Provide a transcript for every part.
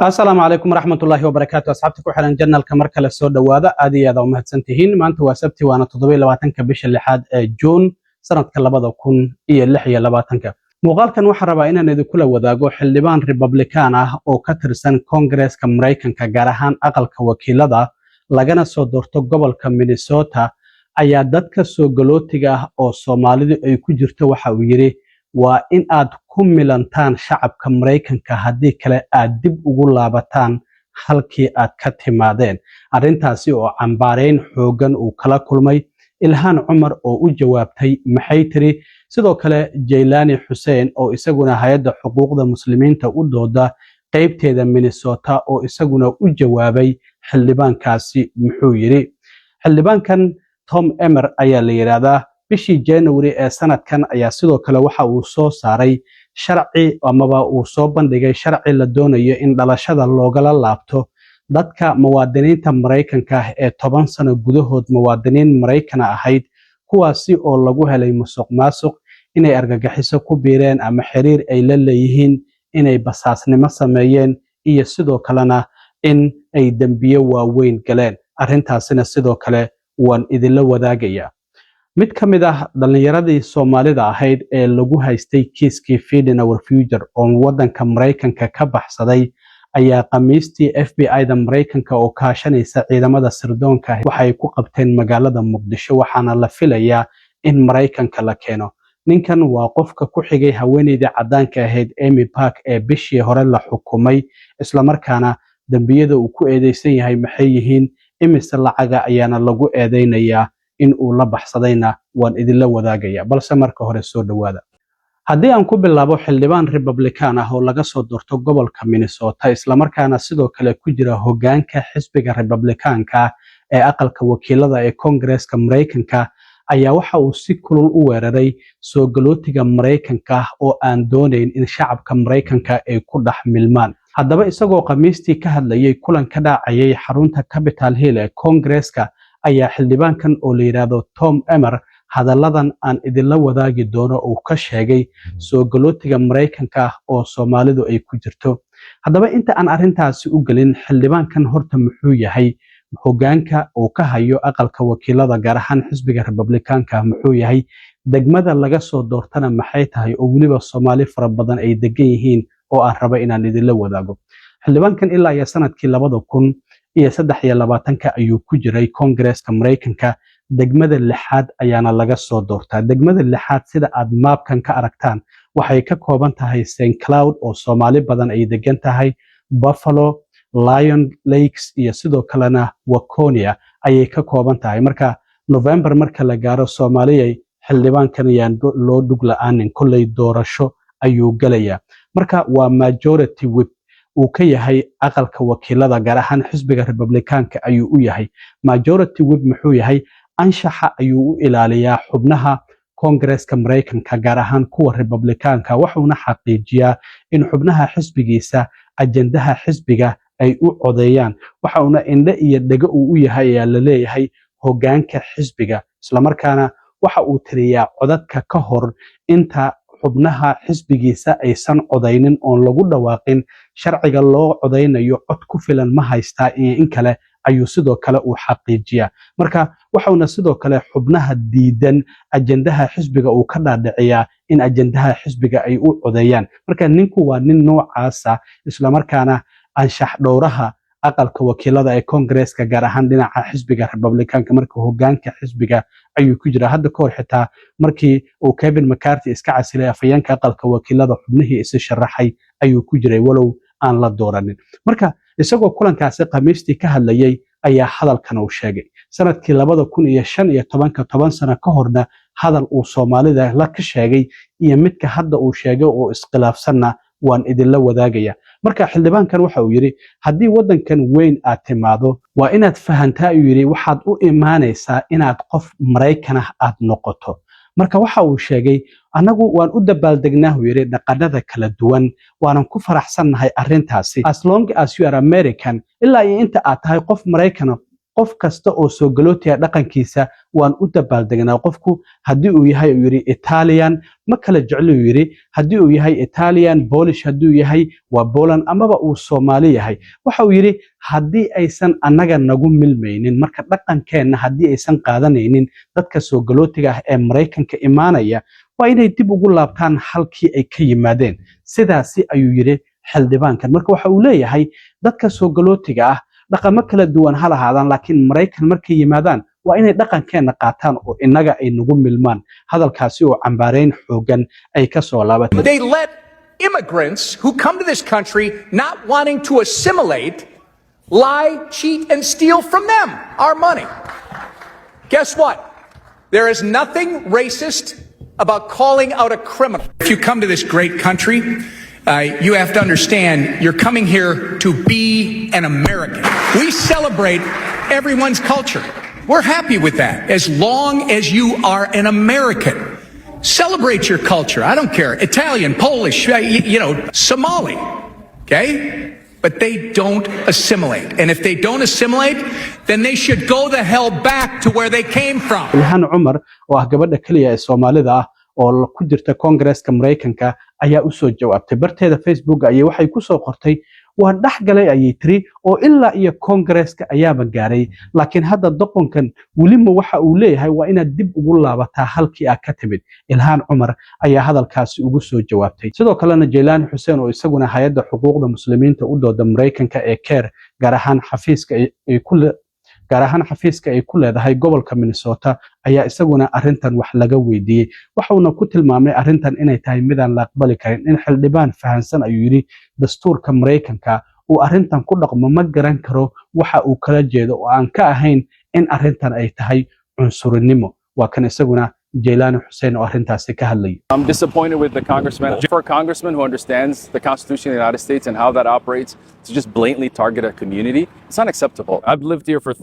السلام عليكم ورحمة الله وبركاته. أصحابتك وحنا جنة الكمركة للسودة وهذا آدي هذا ومهد سنتهين ما أنت واسبتي وأنا تضبي لباتنك بيش اللي حاد جون سنة كلابا كون إيه اللحية لباتنك muuqaalkan waxaan rabaa inaan idinku wadaago xildhibaan Republican ah oo ka tirsan Congress-ka Mareykanka gaar ahaan aqalka wakiilada lagana soo doorto gobolka Minnesota ayaa dadka soo galootiga ah oo Soomaalidu ay ku jirto waxa uu yiri waa in aad ku milantaan shacabka Mareykanka haddii kale aad dib ugu laabataan halkii aad ka timaadeen arrintaasi oo cambaareyn xoogan uu kala kulmay Ilhaan Cumar oo u jawaabtay maxay tiri sidoo kale Jaylani Hussein oo isaguna hay'adda xuquuqda muslimiinta u dooda qaybteeda Minnesota oo isaguna u jawaabay xildhibaankaasi muxuu yiri xildhibaankan Tom Emmer ayaa la yiraahdaa bishii January ee sanadkan ayaa sidoo kale waxa uu soo saaray sharci amaba uu soo bandhigay sharci la doonayo in dhalashada loogala laabto dadka muwaadiniinta Mareykanka ee 10 sano gudahood muwaadiniin Mareykan ahayd kuwaasi oo lagu helay musuqmaasuq inay argagaxiso ku biireen ama xiriir ay la leeyihiin inay basaasnimo sameeyeen iyo sidoo kalena in ay dambiyo waaweyn galeen arrintaasina sidoo kale waan idinla wadaagaya mid ka mid ah dhalinyaradii Soomaalida ahayd ee lagu haystay kiiskii Feeding Our Future oo wadanka Mareykanka ka baxsaday ayaa qamiistii FBI-da Mareykanka oo kaashanaysa ciidamada sirdoonka waxay ku qabteen magaalada Muqdisho waxaana la filayaa in Mareykanka la keeno ninkan waa qofka ku xigay haweeneyda cadaanka ahayd Amy Park ee bishii hore la xukumay isla markaana dambiyada uu ku eedeysan yahay maxay yihiin imise lacaga ayaana lagu eedeynayaa in uu la baxsadayna waan idinla wadaagaya balse marka hore soo dhawaada haddii aan ku bilaabo xildhibaan Republican ah oo laga soo doorto gobolka Minnesota isla markaana sidoo kale ku jira hoggaanka xisbiga Republicanka ee aqalka wakiilada ee Congress-ka Mareykanka ayaa waxa uu si kulul u weeraray soo galootiga Mareykanka oo aan doonayn in shacabka Mareykanka ay ku dhax milmaan haddaba isagoo qamiistii ka hadlayay kulan ka dhacayay xarunta Capitol Hill ee Congress-ka ayaa xildhibaankan oo la yiraahdo Tom Emmer hadalladan aan idinla wadaagi doono oo ka sheegay soo galootiga Mareykanka oo Soomaalidu ay ku jirto haddaba inta aan arrintaasi u galin xildhibaankan horta muxuu yahay hoggaanka oo ka hayo aqalka wakiilada gaar ahaan xisbiga Republicanka muxuu yahay degmada laga soo doortana maxay tahay oo waliba Soomaali fara badan ay degan yihiin oo aan raba inaan idinla wadaago xildhibaankan ilaa iyo sanadkii 2023 ayuu ku jiray Congress-ka Mareykanka degmada lixaad ayaana laga soo doortaa degmada lixaad sida aad maapkan ka aragtaan waxay ka kooban tahay St. Cloud oo Soomaali badan ay degan tahay Buffalo Lion Lakes iyo sidoo kalena Waconia ayay ka kooban tahay marka November marka la gaaro Soomaaliya xildhibaankan ayaan loo dhug la'aanin kulay doorasho ayuu galaya marka waa majority whip uu ka yahay aqalka wakiilada gaar ahaan xisbiga Republicanka ayuu u yahay majority whip muxuu yahay anshaxa ayuu u ilaaliyaa xubnaha Congress-ka Mareykanka gaar ahaan kuwa Republicanka wuxuuna xaqiijiyaa in xubnaha xisbigiisa ajendaha xisbiga ay u codeeyaan waxaana indha iyo dhaga uu u yahay ayaa la leeyahay hoggaanka xisbiga isla markaana waxa uu tiriyaa codadka ka hor inta xubnaha xisbigiisa aysan codeynin oo lagu dhawaaqin sharciga loo codeynayo cod ku filan ma haystaa in kale ayuu sidoo kale uu xaqiijiyaa marka waxaana sidoo kale xubnaha diidan ajendaha xisbiga uu ka dhaadhiciyaa in ajendaha xisbiga ay u codeeyaan marka ninku waa nin noocaasa isla markaana anshax dhowraha aqalka wakiilada ee Congress-ka gaar ahaan dhinaca xisbiga Republicanka marka hoggaanka xisbiga ayuu ku jira hadda ka hor xitaa markii uu Kevin McCarthy iska casilay afayeenka aqalka wakiilada xubnihii is sharaxay ayuu ku jiray walow aan la dooranin marka isagoo kulankaasi qamiistii ka hadlayay ayaa hadalkan uu sheegay sanadkii 2015 10 sano ka horna hadal uu Soomaalida la ka sheegay iyo midka hadda uu sheegay oo iskhilaafsanna waan idinla wadaagaya marka xildhibaankan waxa uu yiri haddii wadankan weyn aad timaado waa inaad fahantaa uu yiri waxaad u imaanaysaa inaad qof Mareykan ah aad noqoto marka waxa uu sheegay anagu waan u dabaaldegnaa uu yiri dhaqanada kala duwan waanan ku faraxsanahay arrintaasi as long as you are American ilaa inta aad tahay qof Mareykan qof kasta oo soo galootiya dhaqankiisa waan u dabaaldegnaa qofku haddii uu yahay uu yiri Italian ma kala jecel uu yiri haddii uu yahay Italian Polish haddii uu yahay waa Poland amaba uu Soomaali yahay waxa uu yiri haddii aysan anaga nagu milmaynin marka dhaqankeena haddii aysan qaadanaynin dadka soo galootiga ah ee Mareykanka imaanaya waa inay dib ugu laabtaan halkii ay ka yimaadeen sidaasi ayuu yiri xildhibaankan marka waxa uu leeyahay dadka soo galootiga ah dhaqamo kala duwan hal ahaadaan laakiin Mareykan markay yimaadaan waa inay dhaqankeena qaataan oo inaga ay nagu milmaan hadalkaasi oo cambaareyn xoogan ay ka soo laabatay. They let immigrants who come to this country not wanting to assimilate lie, cheat and steal from them our money. Guess what? There is nothing racist about calling out a criminal. If you come to this great country, you have to understand you're coming here to be an American. We celebrate everyone's culture. We're happy with that as long as you are an American. Celebrate your culture. I don't care. Italian, Polish, Somali. Okay? But they don't assimilate. And if they don't assimilate, then they should go the hell back to where they came from. Ilhan Umar oo ah gabadha kaliya ee Soomaalida ah oo ku jirta Congress-ka Mareykanka ayaa u soo jawaabtay barteeda Facebook ayay waxay ku soo qortay waa dhaxgalay ayay tiri oo ilaa iyo Congress-ka ayaaba gaaray laakiin hadda doqonkan waliba waxa uu leeyahay waa inaad dib ugu laabataa halkii aad ka timid. Ilhan Umar ayaa hadalkaasi ugu soo jawaabtay sidoo kalena Jeelaan Xuseen oo isaguna hay'adda xuquuqda muslimiinta u dooda Mareykanka ee CARE gaar ahaan xafiiska ay ku leedahay gobolka Minnesota ayaa isaguna arintan wax laga weydiiyay waxauna ku tilmaamay arintan inay tahay midaan la aqbali karin in xildhibaan fahansan ayuu yiri dastuurka Mareykanka uu arintan ku dhaqmo ma garan karo waxa uu kala jeedo oo aan ka ahayn in arintan ay tahay cunsurinimo waa kan isaguna Jeelaan Xuseen oo arintaasi ka hadlay. I'm disappointed with the congressman. For a congressman who understands the Constitution of the United States and how that operates to just blatantly target a community, it's unacceptable. I've lived here for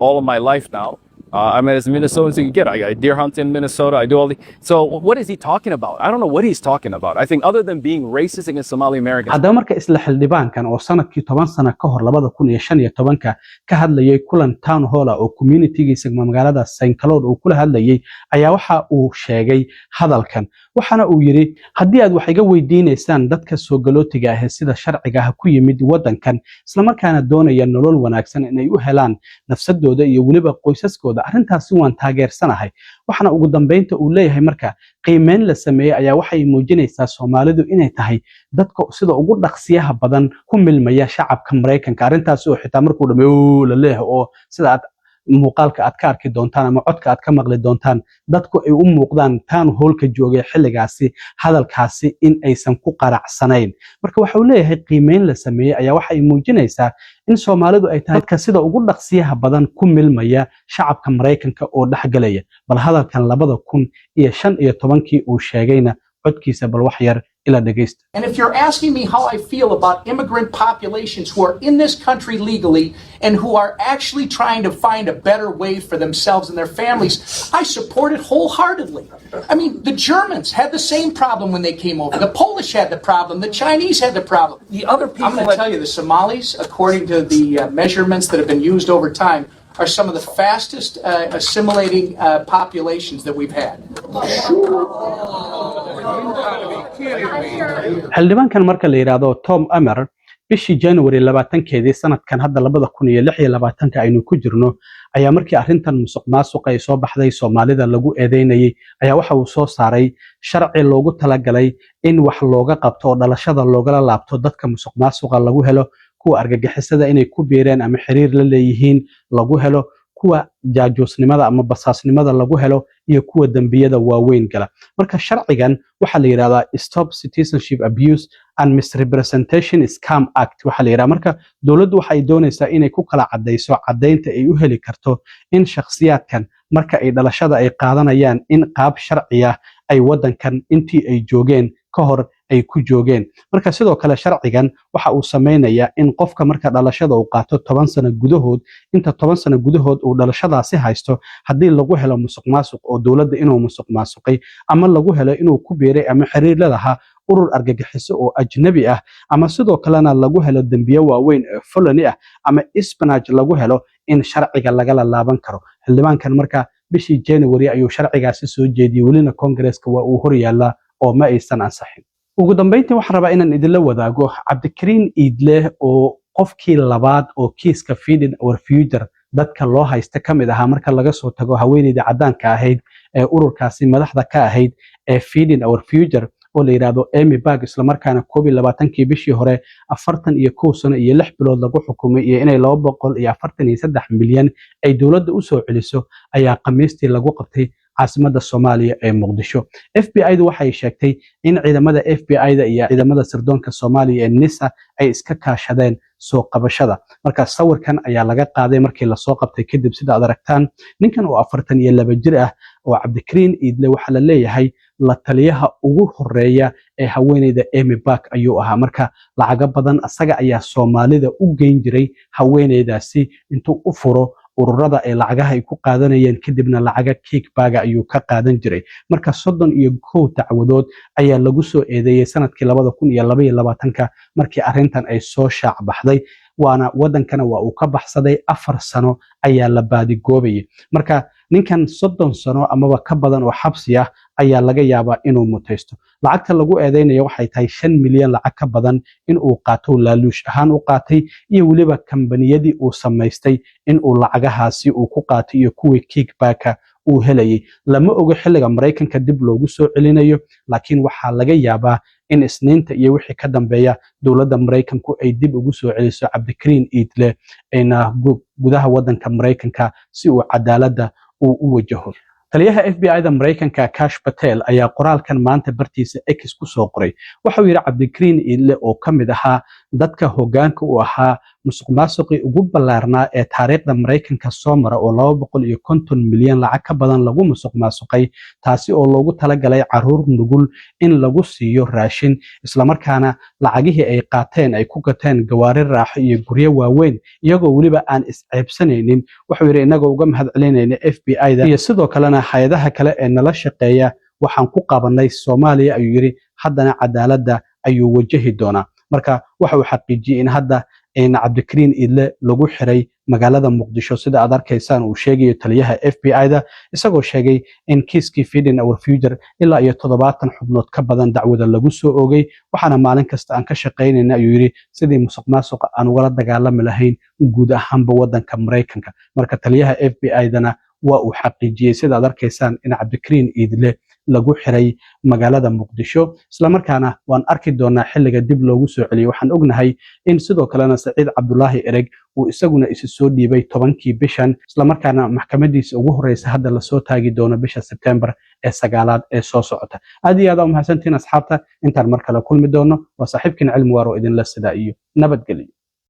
all of my life now. I'm as Minnesotan as you can get. I deer hunt in Minnesota. I do all the. So what is he talking about? I don't know what he's talking about. I think other than being racist against Somali Americans. Hadda marka isla xildhibaankan oo sanadkii 10 sano ka hor 2015 ka hadlayay kulan town hall oo community-giisa magaalada St. Cloud oo kula hadlayay ayaa waxa uu sheegay hadalkan waxana uu yiri haddii aad wax iga weydiineysaan dadka soo galootiga ah sida sharciga ah ku yimid wadankan isla markaana doonaya nolol wanaagsan inay u helaan nafsadooda iyo waliba qoysaskooda arrintaasi waan taageersanahay waxana ugu dambeynta uu leeyahay marka qiimeyn la sameeyay ayaa waxay muujinaysaa Soomaalidu inay tahay dadka sida ugu dhaqsiyaha badan ku milmaya shacabka Mareykanka arrintaasi oo xitaa markuu dhameeyo la leeyahay oo sida aad muuqaalka aad ka arki doontaan ama codka aad ka maqli doontaan dadku ay u muuqdaan town hall-ka joogay xilligaasi hadalkaasi in aysan ku qaracsanayn marka waxa uu leeyahay qiimeyn la sameeyay ayaa waxay muujinaysaa in Soomaalidu ay tahay dadka sida ugu dhaqsiyaha badan ku milmaya shacabka Mareykanka oo dhaxgalaya bal hadalkan 2015 uu sheegayna codkiisa bal wax yar ila dhageysta. And if you're asking me how I feel about immigrant populations who are in this country legally and who are actually trying to find a better way for themselves and their families, I support it wholeheartedly. I mean, the Germans had the same problem when they came over. The Polish had the problem. The Chinese had the problem. The other people, I'm going to tell you, the Somalis, according to the measurements that have been used over time, are some of the fastest assimilating populations that we've had. xildhibaankan marka la yiraahdo Tom Emmer bishii January 20keedii sanadkan hadda 2026 aynu ku jirno ayaa markii arrintan musuqmaasuqa ay soo baxday Soomaalida lagu eedeynayay ayaa waxa uu soo saaray sharci loogu talagalay in wax looga qabto dhalashada loogala laabto dadka musuqmaasuqa lagu helo kuwa argagixisada inay ku biireen ama xiriir la leeyihiin lagu helo kuwa jaajoosnimada ama basaasnimada lagu helo iyo kuwa dambiyada waaweyn gala marka sharcigan waxa la yiraahdaa Stop Citizenship Abuse and Misrepresentation Scam Act waxa la yiraahdaa marka dawladdu waxay doonaysaa inay ku kala cadeyso cadeynta ay u heli karto in shakhsiyaadkan marka ay dhalashada ay qaadanayaan in qaab sharci ah ay wadankan intii ay joogeen ka hor ay ku joogeen marka sidoo kale sharcigan waxa uu sameeynaya in qofka marka dhalashada uu qaato 10 sano gudahood inta 10 sano gudahood uu dhalashadaasi haysto hadii lagu helo musuqmaasuq oo dawladda inuu musuqmaasuqay ama lagu helo inuu ku biiray ama xiriir la lahaa urur argagixiso oo ajnabi ah ama sidoo kalena lagu helo dambiyo waaweyn ee felony ah ama espionage lagu helo in sharciga lagala laaban karo xildhibaankan marka bishii January ayuu sharcigaasi soo jeediyay welina Congress-ka waa uu hor yaala oo ma aysan ansaxin ugu dambeyntii waxaan rabaa inaan idinla wadaago Cabdikariin Iidle oo qofkii labaad oo kiiska Feeding Our Future dadka loo haysta kamid ahaa marka laga soo tago haweeneyda cadaanka ahayd ee ururkaasi madaxda ka ahayd ee Feeding Our Future oo la yiraahdo Amy Bag isla markaana 22kii bishii hore 41 sano iyo 6 bilood lagu xukumay iyo inay 243 milyan ay dawladda u soo celiso ayaa Khamiistii lagu qabtay caasimadda Soomaaliya ee Muqdisho FBI-du waxay sheegtay in ciidamada FBI-da iyo ciidamada sirdoonka Soomaaliya ee NISA ay iska kaashadeen soo qabashada marka sawirkan ayaa laga qaaday markii la soo qabtay kadib sida aad aragtaan ninkan oo 42 jir ah oo Cabdikariin Iidle waxa la leeyahay la taliyaha ugu horeeya ee haweeneyda Amy Bag ayuu ahaa marka lacaga badan asaga ayaa Soomaalida u geyn jiray haweeneydaasi intuu u furo ururada ay lacagaha ay ku qaadanayeen kadibna lacaga kickback ayuu ka qaadan jiray marka 31 dacwadood ayaa lagu soo eedeeyay sanadkii 2022 markii arrintan ay soo shaac baxday waana wadankana waa uu ka baxsaday 4 sano ayaa la baadigoobayay marka ninkan 30 sano amaba ka badan oo xabsi ah ayaa laga yaabaa inuu mutaysto lacagta lagu eedeynayo waxay tahay 5 milyan lacag ka badan in uu qaato laaluush ahaan u qaatay iyo waliba kambaniyadii uu samaystay in uu lacagahaasi uu ku qaatay iyo kuwii kickback uu helayay lama oga xilliga Mareykanka dib loogu soo celinayo laakiin waxaa laga yaabaa in isniinta iyo wixii ka dambeeya dawladda Mareykanku ay dib ugu soo celiso Cabdikariin Iidle gudaha wadanka Mareykanka si uu cadaaladda u wajaho taliyaha FBI-da Mareykanka Kash Patel ayaa qoraalkan maanta bartiisa X ku soo qoray waxa uu yiri Cabdikariin Iidle oo kamid ahaa dadka hoggaanka u ahaa musuqmaasuqii ugu ballaarnaa ee taariikhda Mareykanka soo mara oo 250 milyan lacag ka badan lagu musuqmaasuqay taasi oo loogu talagalay caruur nugul in lagu siiyo raashin isla markaana lacagihii ay qaateen ay ku gateen gawaari raaxo iyo guryo waaweyn iyagoo waliba aan isceebsanaynin waxa uu yiri inaga uga mahadcelinayna FBI-da iyo sidoo kalena hay'adaha kale ee nala shaqeeya waxaan ku qabanay Soomaaliya ayuu yiri haddana cadaaladda ayuu wajahi doonaa marka waxa uu xaqiijiyay in hadda Cabdikariin Iidle lagu xiray magaalada Muqdisho sida aad arkaysaan uu sheegay taliyaha FBI-da isagoo sheegay in kiiskii Feeding Our Future ilaa iyo 70 xubnood ka badan dacwada lagu soo oogay waxaana maalin kasta aan ka shaqeynayna ayuu yiri sidii musuqmaasuqa aan wala dagaalami lahayn guud ahaanba wadanka Mareykanka marka taliyaha FBI-dana waa uu xaqiijiyay sida aad arkaysaan in Cabdikariin Iidle lagu xiray magaalada Muqdisho isla markaana waan arki doonaa xilliga dib loogu soo celiyo waxaan ognahay in sidoo kalena Saciid Cabdullaahi Ereg uu isaguna isu soo dhiibay 10kii bishan isla markaana maxkamadiisa ugu horeysa hadda la soo taagi doono bisha September ee 9aad ee soo socota aad iyo aad u mahadsantiin asxaabta intaan mar kale kulmi doono waa saaxiibkiin cilmi waaro idin la sida iyo nabadgelyo